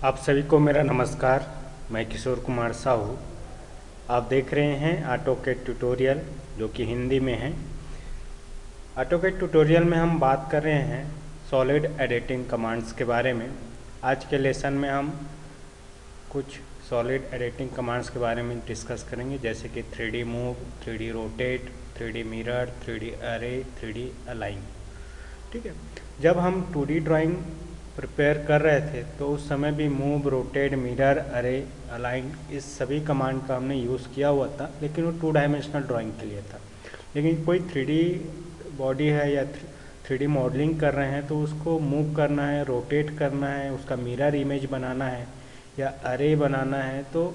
आप सभी को मेरा नमस्कार। मैं किशोर कुमार साहू। आप देख रहे हैं ऑटोकैड ट्यूटोरियल जो कि हिंदी में है। ऑटोकैड ट्यूटोरियल में हम बात कर रहे हैं सॉलिड एडिटिंग कमांड्स के बारे में। आज के लेसन में हम कुछ सॉलिड एडिटिंग कमांड्स के बारे में डिस्कस करेंगे, जैसे कि 3D move, 3D rotate, 3D mirror, 3D अरे, 3D अलाइन। ठीक है, जब हम 2D ड्राइंग प्रिपेयर कर रहे थे तो उस समय भी मूव, रोटेट, मिरर, अरे, अलाइन इस सभी कमांड का हमने यूज़ किया हुआ था, लेकिन वो 2 डायमेंशनल ड्राइंग के लिए था। लेकिन कोई 3D बॉडी है या 3D मॉडलिंग कर रहे हैं तो उसको मूव करना है, रोटेट करना है, उसका मिरर इमेज बनाना है या अरे बनाना है, तो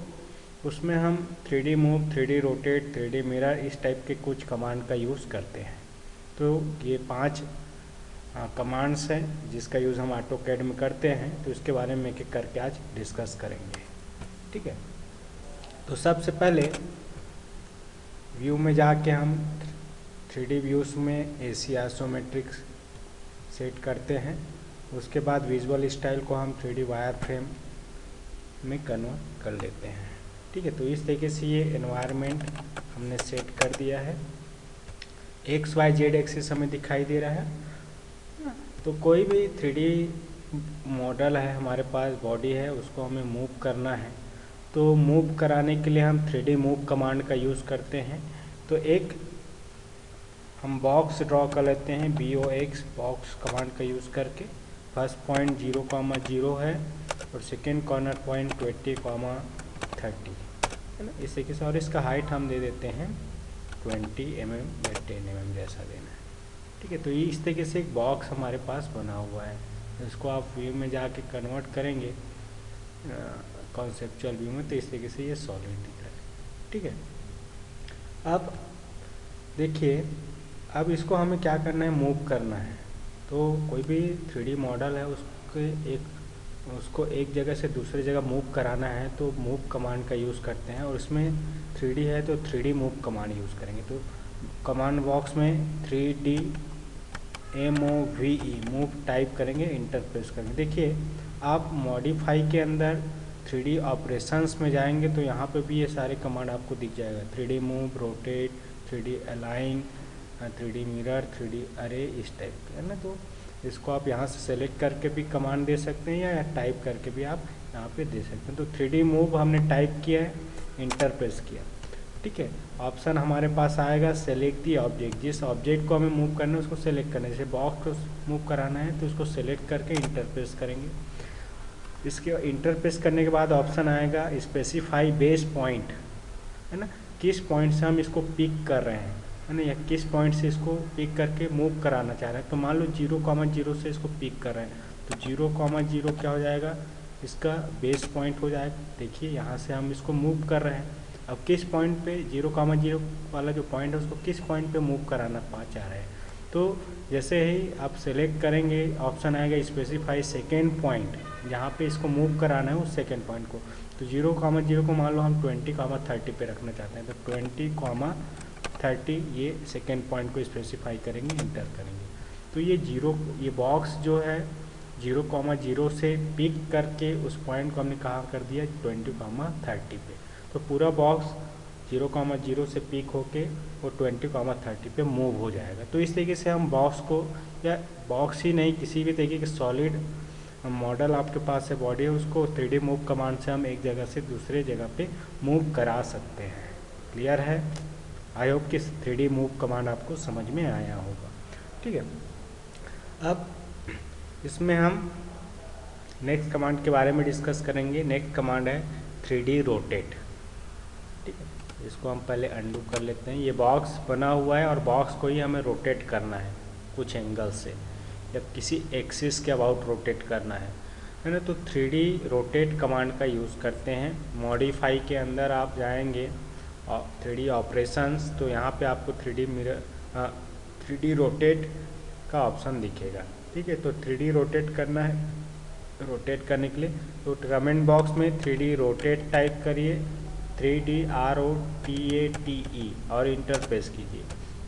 उसमें हम 3D move, 3D rotate, 3D mirror इस टाइप के कुछ कमांड का यूज़ करते हैं। तो ये 5 कमांड्स हैं जिसका यूज़ हम ऑटोकैड में करते हैं, तो इसके बारे में एक एक करके आज डिस्कस करेंगे। ठीक है, तो सबसे पहले व्यू में जाके हम 3D व्यूज़ में एसी आइसोमेट्रिक सेट करते हैं। उसके बाद विजुअल स्टाइल को हम 3D वायर फ्रेम में कन्वर्ट कर लेते हैं। ठीक है, तो इस तरीके से ये एनवायरनमेंट हमने सेट कर दिया है। XYZ एक्सिस हमें दिखाई दे रहा है। तो कोई भी 3D मॉडल है, हमारे पास बॉडी है, उसको हमें मूव करना है। तो मूव कराने के लिए हम 3D मूव कमांड का यूज़ करते हैं। तो एक हम बॉक्स ड्रॉ कर लेते हैं, BOX बॉक्स कमांड का यूज़ करके। फर्स्ट पॉइंट 0,0 है और सेकेंड कॉर्नर पॉइंट 20,30 है ना, इस तरीके से। और इसका हाइट हम दे देते हैं 20 mm या 10 mm जैसा देना है। ठीक है, तो ये इस तरीके से एक बॉक्स हमारे पास बना हुआ है। इसको आप व्यू में जाके कन्वर्ट करेंगे कॉन्सेप्चुअल व्यू में, तो इस तरीके से ये सॉलिड दिख रहा है। ठीक है, अब देखिए, अब इसको हमें क्या करना है, मूव करना है। तो कोई भी 3D मॉडल है उसको एक जगह से दूसरी जगह मूव कराना है तो मूव कमांड का यूज़ करते हैं। और इसमें 3D है तो 3D मूव कमांड यूज़ करेंगे। तो कमांड बॉक्स में 3D MOVE मूव टाइप करेंगे, इंटर प्रेस करेंगे। देखिए, आप मॉडिफाई के अंदर 3D ऑपरेशंस में जाएंगे तो यहाँ पे भी ये सारे कमांड आपको दिख जाएगा। 3D move, rotate, 3D align, 3D mirror, 3D अरे, इस टाइप के है ना। तो इसको आप यहाँ से सेलेक्ट करके भी कमांड दे सकते हैं या टाइप करके भी आप यहाँ पे दे सकते हैं। तो 3D मूव हमने टाइप किया है, इंटर प्रेस किया। ठीक है, ऑप्शन हमारे पास आएगा सेलेक्ट दी ऑब्जेक्ट। जिस ऑब्जेक्ट को हमें मूव करना है उसको सेलेक्ट करना है। जैसे बॉक्स को मूव कराना है तो उसको सेलेक्ट करके इंटर प्रेस करेंगे। इसके इंटर प्रेस करने के बाद ऑप्शन आएगा स्पेसिफाई बेस पॉइंट, है ना, किस पॉइंट से हम इसको पिक कर रहे हैं, है ना, या किस पॉइंट से इसको पिक करके मूव कराना चाह रहे हैं। तो मान लो 0,0 से इसको पिक कर रहे हैं तो 0,0 क्या हो जाएगा, इसका बेस पॉइंट हो जाएगा। देखिए, यहाँ से हम इसको मूव कर रहे हैं। अब किस पॉइंट पे 0,0 वाला जो पॉइंट है उसको किस पॉइंट पे मूव कराना चाह रहे हैं। तो जैसे ही आप सेलेक्ट करेंगे ऑप्शन आएगा स्पेसिफाई सेकेंड पॉइंट, जहाँ पे इसको मूव कराना है उस सेकेंड पॉइंट को। तो 0,0 को मान लो हम 20,30 पे रखना चाहते हैं, तो 20,30 ये सेकेंड पॉइंट को स्पेसिफाई करेंगे, इंटर करेंगे। तो ये बॉक्स जो है 0,0 से पिक करके उस पॉइंट को हमने कहाँ कर दिया, 20,30 पे। तो पूरा बॉक्स 0,0 से पिक होके वो 20,30 पे मूव हो जाएगा। तो इस तरीके से हम बॉक्स को, या बॉक्स ही नहीं, किसी भी तरीके के सॉलिड मॉडल आपके पास है, बॉडी है, उसको 3D मूव कमांड से हम एक जगह से दूसरे जगह पे मूव करा सकते हैं। क्लियर है? आई होप कि 3D मूव कमांड आपको समझ में आया होगा। ठीक है, अब इसमें हम नेक्स्ट कमांड के बारे में डिस्कस करेंगे। नेक्स्ट कमांड है 3D रोटेट। ठीक है, इसको हम पहले अंडू कर लेते हैं। ये बॉक्स बना हुआ है और बॉक्स को ही हमें रोटेट करना है कुछ एंगल से, या किसी एक्सिस के अबाउट रोटेट करना है ना। तो 3D रोटेट कमांड का यूज़ करते हैं। मॉडिफाई के अंदर आप जाएंगे और 3D ऑपरेशंस, तो यहाँ पे आपको 3D मिरर 3D रोटेट का ऑप्शन दिखेगा। ठीक है, तो 3D रोटेट करना है। रोटेट करने के लिए तो कमेंट बॉक्स में 3D रोटेट टाइप करिए, 3D ROTATE, और इंटर प्रेस कीजिए।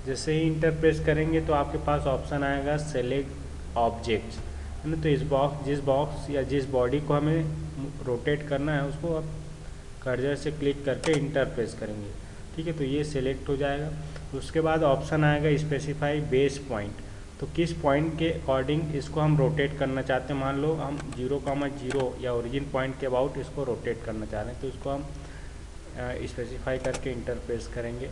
जैसे ही इंटर प्रेस करेंगे तो आपके पास ऑप्शन आएगा सेलेक्ट ऑब्जेक्ट्स, है ना। तो जिस बॉक्स या जिस बॉडी को हमें रोटेट करना है उसको आप कर्सर से क्लिक करके इंटरफेस करेंगे। ठीक है, तो ये सिलेक्ट हो जाएगा। उसके बाद ऑप्शन आएगा स्पेसिफाई बेस पॉइंट, तो किस पॉइंट के अकॉर्डिंग इसको हम रोटेट करना चाहते हैं। मान लो हम 0,0 या ओरिजिन पॉइंट के अबाउट इसको रोटेट करना चाह रहे हैं, तो इसको हम स्पेसिफाई करके इंटरफेस करेंगे।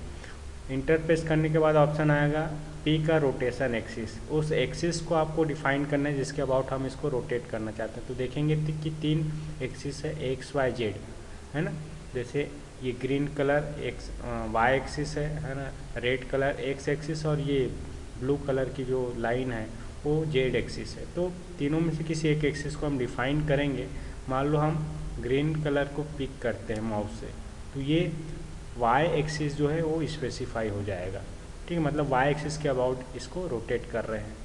इंटरफेस करने के बाद ऑप्शन आएगा पी का रोटेशन एक्सिस, उस एक्सिस को आपको डिफाइन करना है जिसके अबाउट हम इसको रोटेट करना चाहते हैं। तो देखेंगे कि 3 एक्सिस है, एक्स वाई जेड, है ना। जैसे ये green colour X Y axis है ना, रेड कलर एक्स एक्सिस, और ये ब्लू कलर की जो लाइन है वो जेड एक्सिस है। तो तीनों में से किसी एक एक्सिस को हम डिफाइन करेंगे। मान लो हम ग्रीन कलर को पिक करते हैं माउस से, तो ये वाई एक्सिस जो है वो स्पेसिफाई हो जाएगा। ठीक है, मतलब वाई एक्सिस के अबाउट इसको रोटेट कर रहे हैं।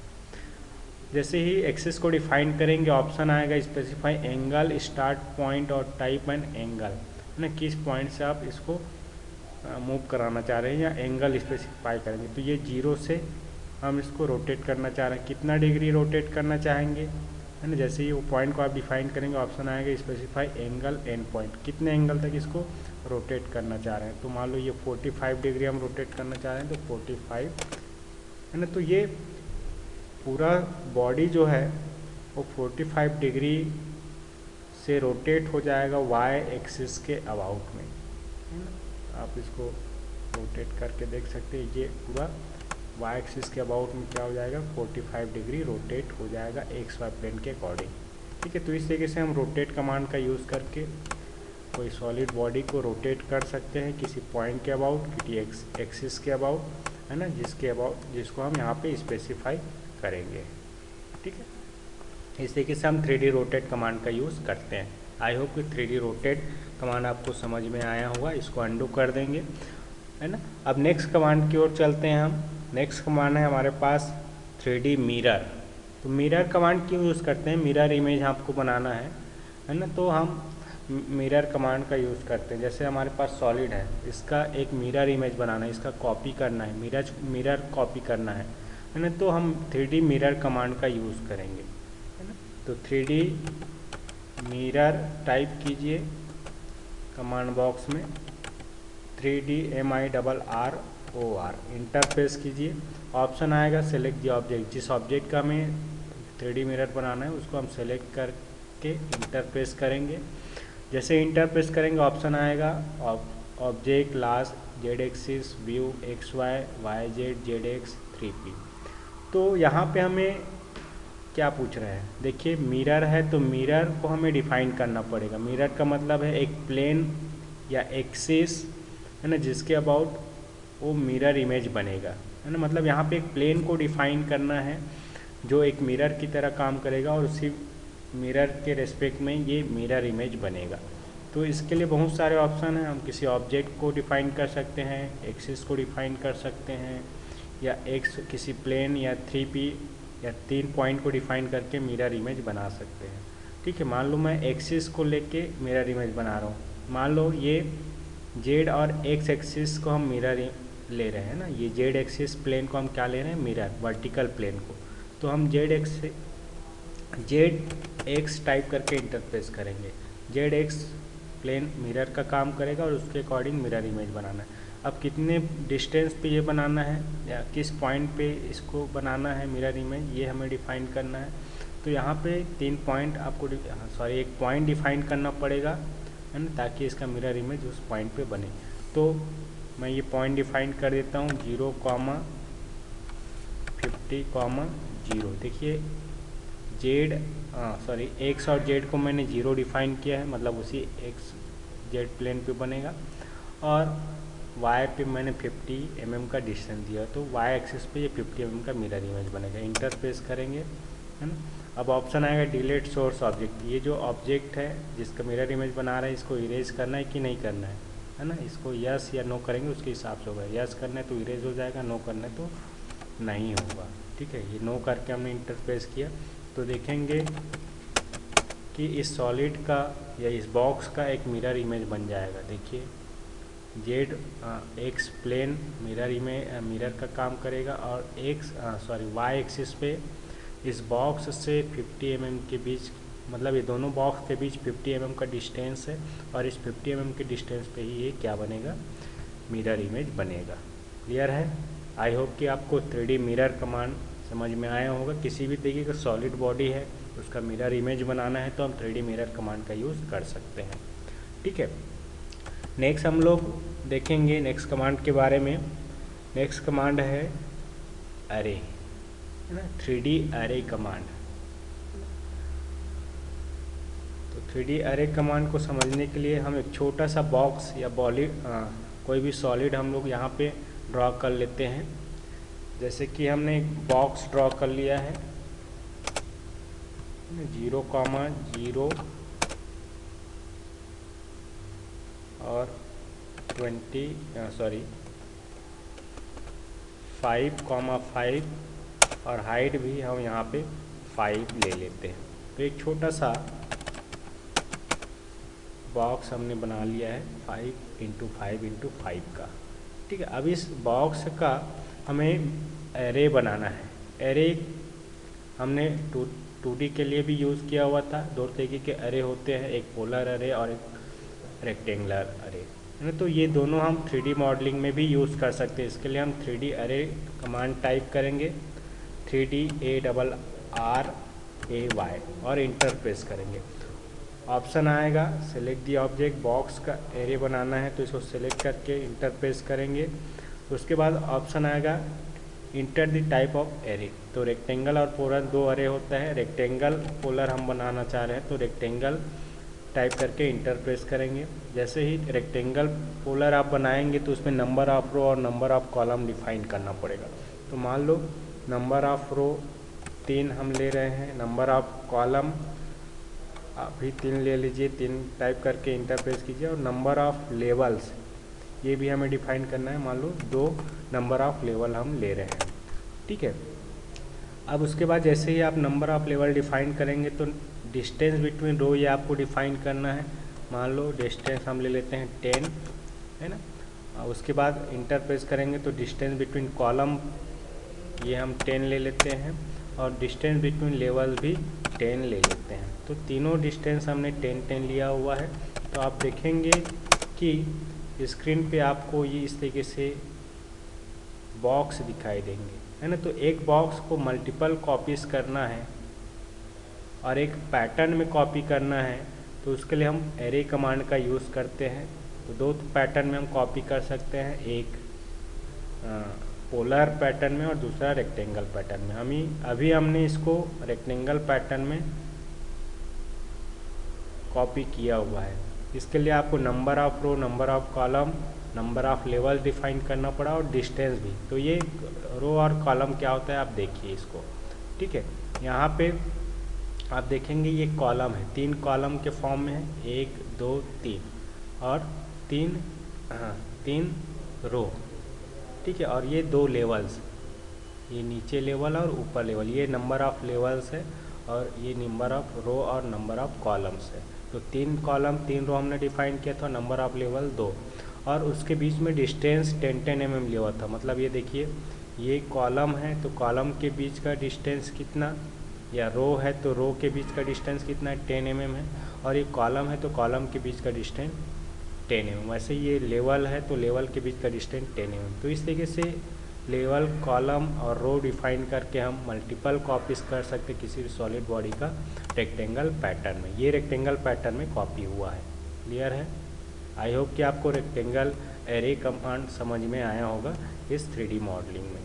जैसे ही एक्सिस को डिफाइन करेंगे ऑप्शन आएगा स्पेसिफाई एंगल, स्टार्ट पॉइंट और टाइप एंड एंगल, है ना, किस पॉइंट से आप इसको मूव कराना चाह रहे हैं या एंगल स्पेसिफाई करेंगे। तो ये 0 से हम इसको रोटेट करना चाह रहे हैं, कितना डिग्री रोटेट करना चाहेंगे, है ना। जैसे ही वो पॉइंट को आप डिफाइन करेंगे ऑप्शन आएगा स्पेसिफाई एंगल एंड पॉइंट, कितने एंगल तक इसको रोटेट करना चाह रहे हैं। तो मान लो ये 45 डिग्री हम रोटेट करना चाह रहे हैं, तो 45, है ना। तो ये पूरा बॉडी जो है वो 45 डिग्री से रोटेट हो जाएगा वाई एक्सिस के अबाउट में, है ना। आप इसको रोटेट करके देख सकते हैं, ये पूरा वाई एक्सिस के अबाउट में क्या हो जाएगा, 45 डिग्री रोटेट हो जाएगा एक्स वाई प्लेन के अकॉर्डिंग। ठीक है, तो इस तरीके से हम रोटेट कमांड का यूज़ करके कोई सॉलिड बॉडी को रोटेट कर सकते हैं किसी पॉइंट के अबाउट, किसी एक्सिस के अबाउट, है ना, जिसको हम यहाँ पे स्पेसिफाई करेंगे। ठीक है, इस तरीके से हम 3D रोटेट कमांड का यूज़ करते हैं। आई होप कि 3D रोटेट कमांड आपको समझ में आया होगा। इसको अंडू कर देंगे, है ना। अब नेक्स्ट कमांड की ओर चलते हैं हम। नेक्स्ट कमांड है हमारे पास 3D मिरर। तो मिरर कमांड क्यों यूज़ करते हैं, मिरर इमेज आपको बनाना है ना। तो हम मिरर कमांड का यूज़ करते हैं। जैसे हमारे पास सॉलिड है, इसका एक मिरर इमेज बनाना है, इसका कॉपी करना है, मिरर कॉपी करना है ना। तो हम 3D मिरर कमांड का यूज़ करेंगे, है ना। तो 3D मिरर टाइप कीजिए कमांड बॉक्स में, 3D MIRROR, इंटरफेस कीजिए। ऑप्शन आएगा सेलेक्ट द ऑब्जेक्ट, जिस ऑब्जेक्ट का हमें 3D मिरर बनाना है उसको हम सेलेक्ट करके इंटरफेस करेंगे। जैसे इंटरफेस करेंगे ऑप्शन आएगा object, last, Z axis, view, X Y, Y Z, Z X, 3P। तो यहाँ पे हमें क्या पूछ रहे हैं, देखिए मिरर है तो मिरर को हमें डिफाइन करना पड़ेगा। मिरर का मतलब है एक प्लेन या एक्सिस, है ना, जिसके अबाउट वो मिरर इमेज बनेगा, है ना। मतलब यहाँ पे एक प्लेन को डिफाइन करना है जो एक मिरर की तरह काम करेगा और उसी मिरर के रेस्पेक्ट में ये मिरर इमेज बनेगा। तो इसके लिए बहुत सारे ऑप्शन हैं। हम किसी ऑब्जेक्ट को डिफाइन कर सकते हैं, एक्सिस को डिफाइन कर सकते हैं, या एक्स किसी प्लेन या 3P या 3 पॉइंट को डिफाइन करके मिरर इमेज बना सकते हैं। ठीक है, मान लो मैं एक्सिस को लेके मिरर इमेज बना रहा हूँ। मान लो ये जेड और एक्स एक्सिस को हम मिरर ले रहे हैं ना, ये जेड एक्सिस प्लेन को हम क्या ले रहे हैं, मिरर, वर्टिकल प्लेन को। तो हम जेड एक्स टाइप करके इंटरफेस करेंगे। जेड एक्स प्लेन मिरर का काम करेगा और उसके अकॉर्डिंग मिरर इमेज बनाना है। अब कितने डिस्टेंस पे ये बनाना है या किस पॉइंट पे इसको बनाना है मिरर इमेज, ये हमें डिफाइन करना है। तो यहाँ पे 3 पॉइंट आपको एक पॉइंट डिफाइन करना पड़ेगा, है ना, ताकि इसका मिरर इमेज उस पॉइंट पे बने। तो मैं ये पॉइंट डिफाइन कर देता हूँ 0,50,0। देखिए एक्स और जेड को मैंने 0 डिफाइन किया है, मतलब उसी एक्स जेड प्लेन पे बनेगा, और वाई पे मैंने 50 mm का डिस्टेंस दिया, तो वाई एक्सिस पे ये 50 mm का मिरर इमेज बनेगा। इंटरफेस करेंगे, है ना। अब ऑप्शन आएगा डिलीट सोर्स ऑब्जेक्ट, ये जो ऑब्जेक्ट है जिसका मिरर इमेज बना रहा है इसको इरेज करना है कि नहीं करना है ना। इसको यस या नो करेंगे उसके हिसाब से होगा। यस करना है तो इरेज हो जाएगा, नो करना है तो नहीं होगा। ठीक है, ये नो करके हमने इंटरफेस किया तो देखेंगे कि इस सॉलिड का या इस बॉक्स का एक मिरर इमेज बन जाएगा। देखिए जेड एक्स प्लेन मिरर का काम करेगा और वाई एक्सिस पे इस बॉक्स से 50 mm के बीच मतलब ये दोनों बॉक्स के बीच 50 mm का डिस्टेंस है और इस 50 mm के डिस्टेंस पे ही ये क्या बनेगा, मिरर इमेज बनेगा। क्लियर है? आई होप कि आपको 3D मिरर कमांड समझ में आया होगा। किसी भी तरीके का सॉलिड बॉडी है उसका मिरर इमेज बनाना है तो हम 3D मिरर कमांड का यूज़ कर सकते हैं। ठीक है, नेक्स्ट हम लोग देखेंगे नेक्स्ट कमांड के बारे में। नेक्स्ट कमांड है अरे, है ना, 3D अरे कमांड। तो 3D अरे कमांड को समझने के लिए हम एक छोटा सा बॉक्स या कोई भी सॉलिड हम लोग यहाँ पे ड्रॉ कर लेते हैं। जैसे कि हमने एक बॉक्स ड्रॉ कर लिया है 0,0 और 5,5 और हाइट भी हम यहाँ पे 5 ले लेते हैं। तो एक छोटा सा बॉक्स हमने बना लिया है 5x5x5 का। ठीक है, अब इस बॉक्स का हमें एरे बनाना है। एरे हमने 2D के लिए भी यूज़ किया हुआ था। दो तरीके के एरे होते हैं, एक पोलर एरे और एक रेक्टेंगुलर एरे, है ना। तो ये दोनों हम 3D मॉडलिंग में भी यूज़ कर सकते हैं। इसके लिए हम 3D एरे कमांड टाइप करेंगे 3DARRAY और इंटर प्रेस करेंगे। ऑप्शन आएगा सेलेक्ट दी ऑब्जेक्ट, बॉक्स का एरे बनाना है तो इसको सेलेक्ट करके इंटर प्रेस करेंगे। उसके बाद ऑप्शन आएगा enter the type of array. तो रेक्टेंगल और पोलर दो एरे होता है, रेक्टेंगल पोलर हम बनाना चाह रहे हैं तो रेक्टेंगल टाइप करके इंटर प्रेस करेंगे। जैसे ही रेक्टेंगल पोलर आप बनाएंगे तो उसमें नंबर ऑफ रो और नंबर ऑफ कॉलम डिफाइन करना पड़ेगा। तो मान लो नंबर ऑफ रो 3 हम ले रहे हैं, नंबर ऑफ कॉलम आप भी 3 ले लीजिए, 3 टाइप करके इंटर प्रेस कीजिए। और नंबर ऑफ लेवल्स ये भी हमें डिफाइन करना है, मान लो 2 नंबर ऑफ लेवल हम ले रहे हैं। ठीक है, अब उसके बाद जैसे ही आप नंबर ऑफ लेवल डिफाइन करेंगे तो डिस्टेंस बिटवीन रो ये आपको डिफाइन करना है। मान लो डिस्टेंस हम ले लेते हैं 10, है ना। और उसके बाद इंटर प्रेस करेंगे तो डिस्टेंस बिटवीन कॉलम ये हम 10 ले लेते हैं और डिस्टेंस बिटवीन लेवल भी 10 ले लेते हैं। तो तीनों डिस्टेंस हमने 10-10 लिया हुआ है। तो आप देखेंगे कि स्क्रीन पे आपको ये इस तरीके से बॉक्स दिखाई देंगे, है ना। तो एक बॉक्स को मल्टीपल कॉपीज करना है और एक पैटर्न में कॉपी करना है तो उसके लिए हम एरे कमांड का यूज़ करते हैं। तो 2 पैटर्न में हम कॉपी कर सकते हैं, एक पोलर पैटर्न में और दूसरा रेक्टेंगल पैटर्न में। अभी हमने इसको रेक्टेंगल पैटर्न में कॉपी किया हुआ है। इसके लिए आपको number of row, number of column, number of level define करना पड़ा और डिस्टेंस भी। तो ये रो और कॉलम क्या होता है आप देखिए इसको। ठीक है, यहाँ पे आप देखेंगे ये कॉलम है, 3 कॉलम के फॉर्म में है, 1 2 3 और 3 रो। ठीक है, और ये 2 लेवल्स, ये नीचे लेवल और ऊपर लेवल, ये नंबर ऑफ लेवल्स है और ये नंबर ऑफ रो और नंबर ऑफ कॉलम्स है। तो 3 कॉलम 3 रो हमने डिफाइन किया था, नंबर ऑफ लेवल 2 और उसके बीच में डिस्टेंस 10-10 mm लिया हुआ था। मतलब ये देखिए ये कॉलम है तो कॉलम के बीच का डिस्टेंस कितना, या रो है तो रो के बीच का डिस्टेंस कितना है 10 mm है, और ये कॉलम है तो कॉलम के बीच का डिस्टेंस 10 mm। वैसे ये लेवल है तो लेवल के बीच का डिस्टेंस 10 mm। तो इस तरीके से लेवल, कॉलम और रो डिफाइन करके हम मल्टीपल कॉपीज कर सकते किसी भी सॉलिड बॉडी का रेक्टेंगल पैटर्न में। ये रेक्टेंगल पैटर्न में कॉपी हुआ है। क्लियर है? आई होप कि आपको रेक्टेंगल एरे कमांड समझ में आया होगा इस 3D मॉडलिंग में।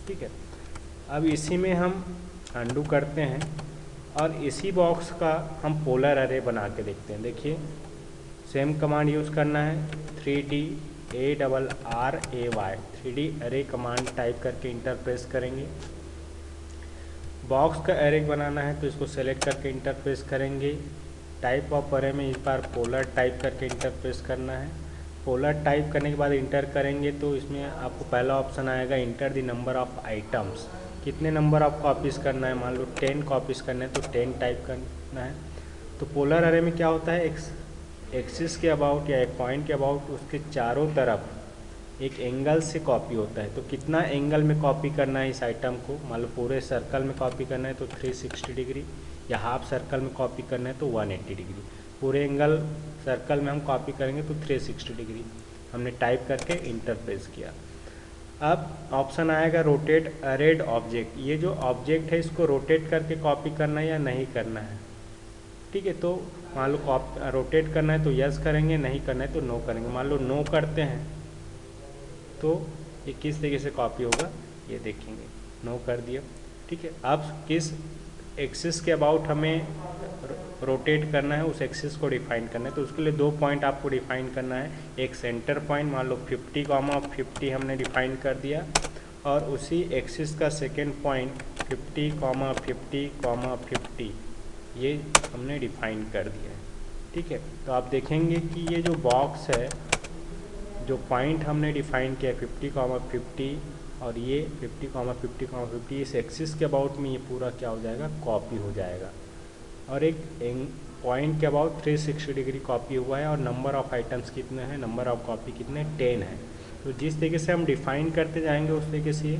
ठीक है, अब इसी में हम अंडू करते हैं और इसी बॉक्स का हम पोलर एरे बना के देखते हैं। देखिए सेम कमांड यूज़ करना है 3DARRAY 3D array command type करके इंटर प्रेस करेंगे। बॉक्स का एरे बनाना है तो इसको सेलेक्ट करके इंटर प्रेस करेंगे। टाइप ऑफ एरे में इस बार पोलर टाइप करके इंटर प्रेस करना है। पोलर टाइप करने के बाद इंटर करेंगे तो इसमें आपको पहला ऑप्शन आएगा enter the number of items, कितने नंबर ऑफ कॉपीज़ करना है। मान लो 10 कॉपीज़ करना है तो 10 टाइप करना है। तो पोलर एरे में क्या होता है, एक्सिस के अबाउट या एक पॉइंट के अबाउट उसके चारों तरफ एक एंगल से कॉपी होता है। तो कितना एंगल में कॉपी करना है इस आइटम को, मान लो पूरे सर्कल में कॉपी करना है तो 360 डिग्री, या हाफ सर्कल में कॉपी करना है तो 180 डिग्री, पूरे एंगल सर्कल में हम कॉपी करेंगे तो 360 डिग्री। हमने टाइप करके इंटर प्रेस किया। अब ऑप्शन आएगा रोटेट अरेड ऑब्जेक्ट। ये जो ऑब्जेक्ट है इसको रोटेट करके कॉपी करना है या नहीं करना है, ठीक है। तो मान लो रोटेट करना है तो यस करेंगे, नहीं करना है तो नो करेंगे। मान लो नो करते हैं तो ये किस तरीके से कॉपी होगा ये देखेंगे। नो कर दिया, ठीक है। अब किस एक्सिस के अबाउट हमें रोटेट करना है, उस एक्सिस को डिफाइन करना है। तो उसके लिए 2 पॉइंट आपको डिफाइन करना है। एक सेंटर पॉइंट, मान लो 50, हमने डिफाइन कर दिया, और उसी एक्सिस का सेकेंड पॉइंट 50, ये हमने डिफाइन कर दिया है, ठीक है। तो आप देखेंगे कि ये जो बॉक्स है, जो पॉइंट हमने डिफाइन किया 50, और ये 50, इस एक्सिस के अबाउट में ये पूरा क्या हो जाएगा, कॉपी हो जाएगा। और एक पॉइंट के अबाउट 360 डिग्री कॉपी हुआ है। और नंबर ऑफ़ आइटम्स कितने हैं, नंबर ऑफ़ कॉपी कितने, 10 है। तो जिस तरीके से हम डिफाइन करते जाएंगे उस तरीके से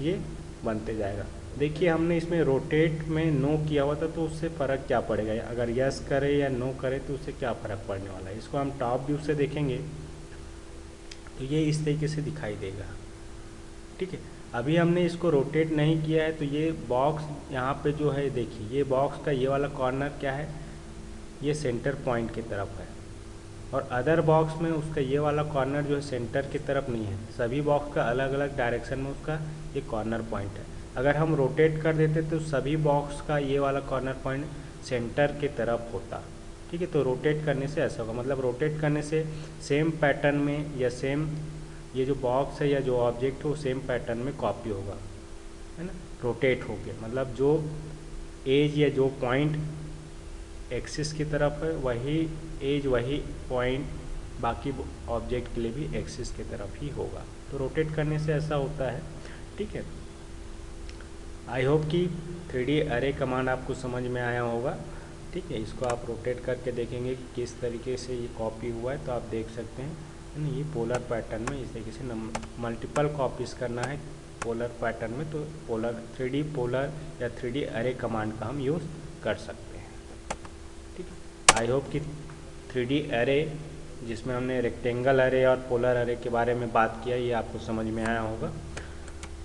ये बनते जाएगा। देखिए हमने इसमें रोटेट में नो किया हुआ था, तो उससे फ़र्क क्या पड़ेगा, अगर यस करे या नो करे तो उससे क्या फ़र्क पड़ने वाला है। इसको हम टॉप व्यू से देखेंगे तो ये इस तरीके से दिखाई देगा, ठीक है। अभी हमने इसको रोटेट नहीं किया है, तो ये बॉक्स यहाँ पे जो है, देखिए ये बॉक्स का ये वाला कॉर्नर क्या है, ये सेंटर पॉइंट की तरफ है। और अदर बॉक्स में उसका ये वाला कॉर्नर जो है सेंटर की तरफ नहीं है। सभी बॉक्स का अलग अलग डायरेक्शन में उसका ये कॉर्नर पॉइंट है। अगर हम रोटेट कर देते तो सभी बॉक्स का ये वाला कॉर्नर पॉइंट सेंटर की तरफ होता, ठीक है। तो रोटेट करने से ऐसा होगा, मतलब रोटेट करने से सेम पैटर्न में या सेम ये जो बॉक्स है या जो ऑब्जेक्ट है वो सेम पैटर्न में कॉपी होगा, है ना। रोटेट हो गया मतलब जो एज या जो पॉइंट एक्सिस की तरफ है वही एज वही पॉइंट बाकी ऑब्जेक्ट के लिए भी एक्सिस की तरफ ही होगा। तो रोटेट करने से ऐसा होता है, ठीक है। आई होप कि 3D अरे कमांड आपको समझ में आया होगा, ठीक है। इसको आप रोटेट करके देखेंगे कि किस तरीके से ये कॉपी हुआ है, तो आप देख सकते हैं, है ना। ये पोलर पैटर्न में इस तरीके से मल्टीपल कॉपीज़ करना है पोलर पैटर्न में, तो 3D पोलर या 3D अरे कमांड का हम यूज़ कर सकते हैं, ठीक है। आई होप कि 3D अरे जिसमें हमने रेक्टेंगल अरे और पोलर अरे के बारे में बात किया, ये आपको समझ में आया होगा,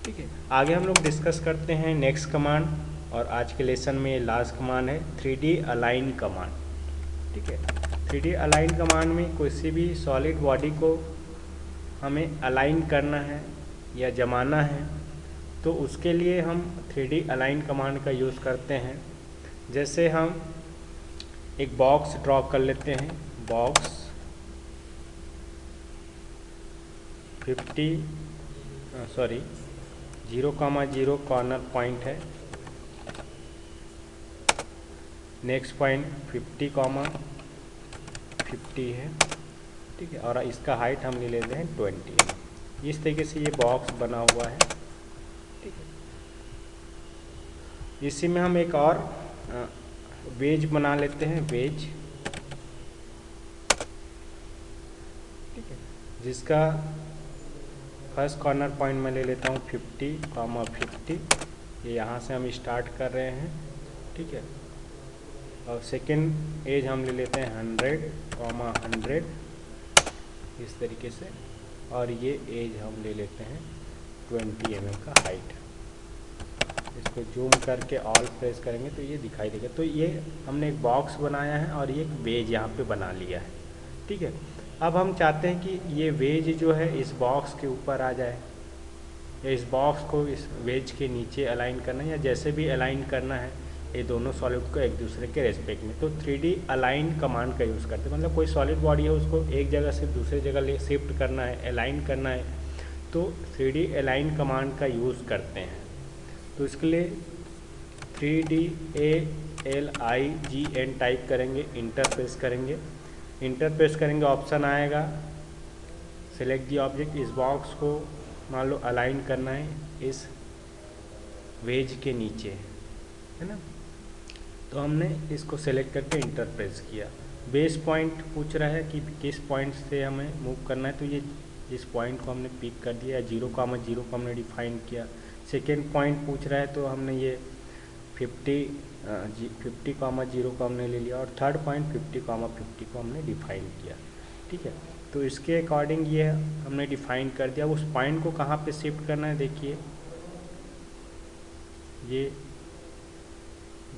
ठीक है। आगे हम लोग डिस्कस करते हैं नेक्स्ट कमांड, और आज के लेसन में लास्ट कमांड है 3D अलाइन कमांड, ठीक है। 3D अलाइन कमांड में किसी भी सॉलिड बॉडी को हमें अलाइन करना है या जमाना है, तो उसके लिए हम 3D अलाइन कमांड का यूज़ करते हैं। जैसे हम एक बॉक्स ड्रॉ कर लेते हैं, बॉक्स 0,0 कॉर्नर पॉइंट है, नेक्स्ट पॉइंट 50,50 है, ठीक है। और इसका हाइट हम ले लेते हैं 20। इस तरीके से ये बॉक्स बना हुआ है, ठीक है। इसी में हम एक और वेज बना लेते हैं, वेज, ठीक है, जिसका फर्स्ट कॉर्नर पॉइंट मैं ले लेता हूँ 50,50। ये यहाँ से हम स्टार्ट कर रहे हैं, ठीक है। और सेकेंड एज हम ले लेते हैं 100,100 इस तरीके से, और ये एज हम ले लेते हैं 20 mm का हाइट। इसको जूम करके ऑल प्रेस करेंगे तो ये दिखाई देगा। तो ये हमने एक बॉक्स बनाया है और ये एक वेज यहाँ पे बना लिया है, ठीक है। अब हम चाहते हैं कि ये वेज जो है इस बॉक्स के ऊपर आ जाए, या इस बॉक्स को इस वेज के नीचे अलाइन करना है, या जैसे भी अलाइन करना है ये दोनों सॉलिड को एक दूसरे के रेस्पेक्ट में। तो 3D अलाइन कमांड का यूज़ करते हैं, मतलब कोई सॉलिड बॉडी है उसको एक जगह से दूसरी जगह ले शिफ्ट करना है, अलाइन करना है, तो 3D अलाइन कमांड का यूज़ करते हैं। तो इसके लिए 3DALIGN टाइप करेंगे, इंटरप्रेस करेंगे। इंटरप्रेस करेंगे ऑप्शन आएगा सेलेक्ट दी ऑब्जेक्ट। इस बॉक्स को मान लो अलाइन करना है इस वेज के नीचे, है ना। तो हमने इसको सेलेक्ट करके इंटरप्रेस किया। बेस पॉइंट पूछ रहा है कि किस पॉइंट से हमें मूव करना है, तो ये इस पॉइंट को हमने पिक कर दिया, 0,0 को हमने डिफाइन किया। सेकेंड पॉइंट पूछ रहा है तो हमने ये 50 50,0 को हमने ले लिया और थर्ड पॉइंट 50,50 को हमने डिफाइन किया। ठीक है, तो इसके अकॉर्डिंग ये हमने डिफाइन कर दिया। उस पॉइंट को कहाँ पे शिफ्ट करना है, देखिए ये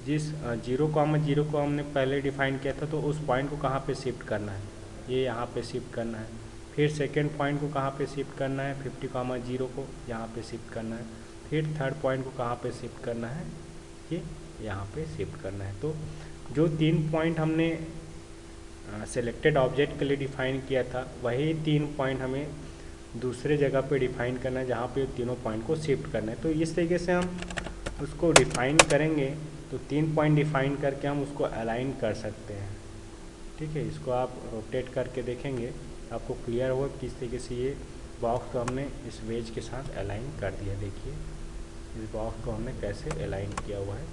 जिस 0,0 को हमने पहले डिफाइन किया था, तो उस पॉइंट को कहाँ पे शिफ्ट करना है, ये यहाँ पे शिफ्ट करना है। फिर सेकेंड पॉइंट को कहाँ पे शिफ्ट करना है, 50,0 को यहाँ पे शिफ्ट करना है। फिर थर्ड पॉइंट को कहाँ पे शिफ्ट करना है, ये यहाँ पे शिफ्ट करना है। तो जो 3 पॉइंट हमने सेलेक्टेड ऑब्जेक्ट के लिए डिफाइन किया था, वही 3 पॉइंट हमें दूसरे जगह पे डिफाइन करना है जहाँ पे तीनों पॉइंट को शिफ्ट करना है। तो इस तरीके से हम उसको डिफाइन करेंगे, तो 3 पॉइंट डिफाइन करके हम उसको अलाइन कर सकते हैं। ठीक है, इसको आप रोटेट करके देखेंगे, आपको क्लियर होगा किस तरीके से ये बॉक्स को हमने इस वेज के साथ अलाइन कर दिया। देखिए इस बॉक्स को हमने कैसे अलाइन किया हुआ है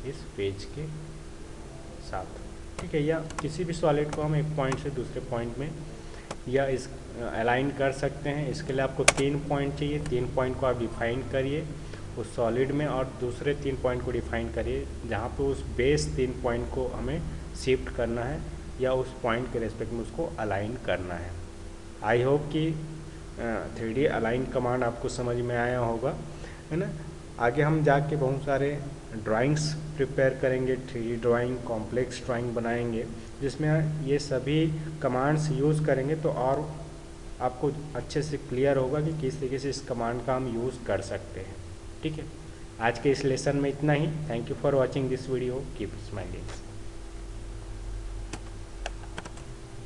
इस पेज के साथ। ठीक है, या किसी भी सॉलिड को हम एक पॉइंट से दूसरे पॉइंट में या इस अलाइन कर सकते हैं। इसके लिए आपको 3 पॉइंट चाहिए, 3 पॉइंट को आप डिफाइन करिए उस सॉलिड में और दूसरे 3 पॉइंट को डिफाइन करिए जहाँ पे उस बेस 3 पॉइंट को हमें शिफ्ट करना है या उस पॉइंट के रेस्पेक्ट में उसको अलाइन करना है। आई होप कि 3D अलाइन कमांड आपको समझ में आया होगा, है ना। आगे हम जाके बहुत सारे ड्राइंग्स प्रिपेयर करेंगे, 3D ड्राइंग, कॉम्प्लेक्स ड्राइंग बनाएंगे, जिसमें ये सभी कमांड्स यूज़ करेंगे तो और आपको अच्छे से क्लियर होगा कि किस तरीके से इस कमांड का हम यूज़ कर सकते हैं। ठीक है, आज के इस लेसन में इतना ही। Thank you for watching this video, keep smiling.